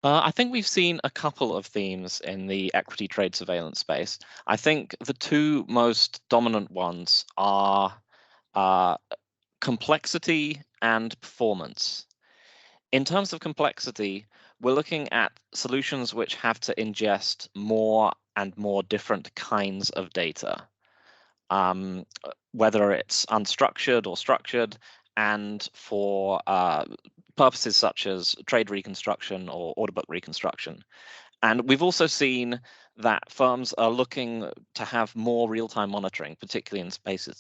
I think we've seen a couple of themes in the equity trade surveillance space. I think the two most dominant ones are uh, complexity and performance. In terms of complexity, we're looking at solutions which have to ingest more and more different kinds of data, whether it's unstructured or structured, and for purposes such as trade reconstruction or order book reconstruction. And we've also seen that firms are looking to have more real-time monitoring, particularly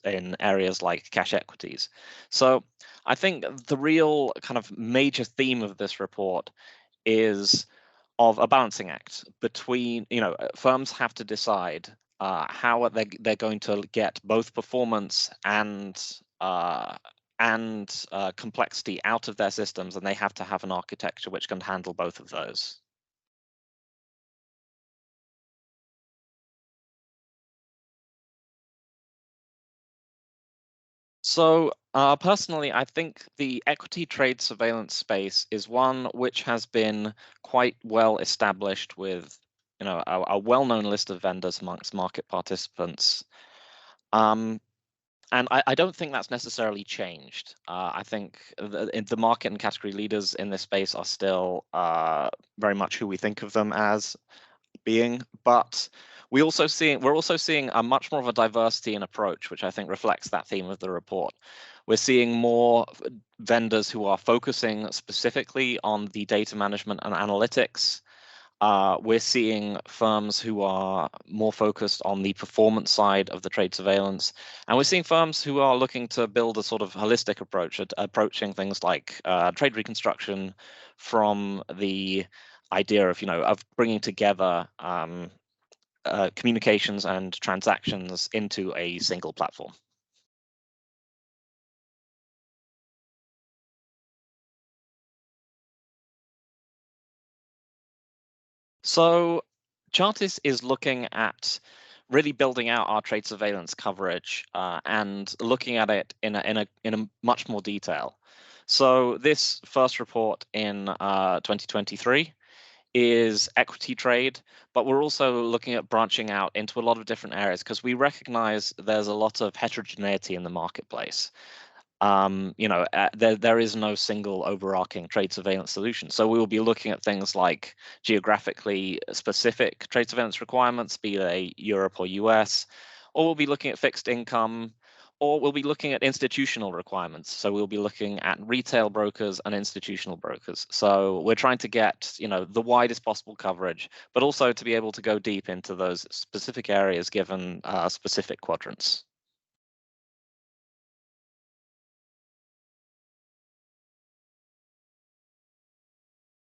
in areas like cash equities. So I think the real kind of major theme of this report is of a balancing act between, firms have to decide how they're going to get both performance and complexity out of their systems, and they have to have an architecture which can handle both of those. So, personally, I think the equity trade surveillance space is one which has been quite well established with, a well-known list of vendors amongst market participants. Um, and I don't think that's necessarily changed. I think the market and category leaders in this space are still very much who we think of them as being, but we're also seeing a much more of a diversity in approach, which I think reflects that theme of the report. We're seeing more vendors who are focusing specifically on the data management and analytics. We're seeing firms who are more focused on the performance side of the trade surveillance, and we're seeing firms who are looking to build a sort of holistic approach at approaching things like trade reconstruction from the idea of of bringing together communications and transactions into a single platform. So Chartis is looking at really building out our trade surveillance coverage and looking at it in a much more detail. So this first report in 2023 is equity trade, but we're also looking at branching out into a lot of different areas because we recognize there's a lot of heterogeneity in the marketplace. There is no single overarching trade surveillance solution. So we will be looking at things like geographically specific trade surveillance requirements, be they Europe or US, or we'll be looking at fixed income, or we'll be looking at institutional requirements. So we'll be looking at retail brokers and institutional brokers. So we're trying to get, the widest possible coverage, but also to be able to go deep into those specific areas given specific quadrants.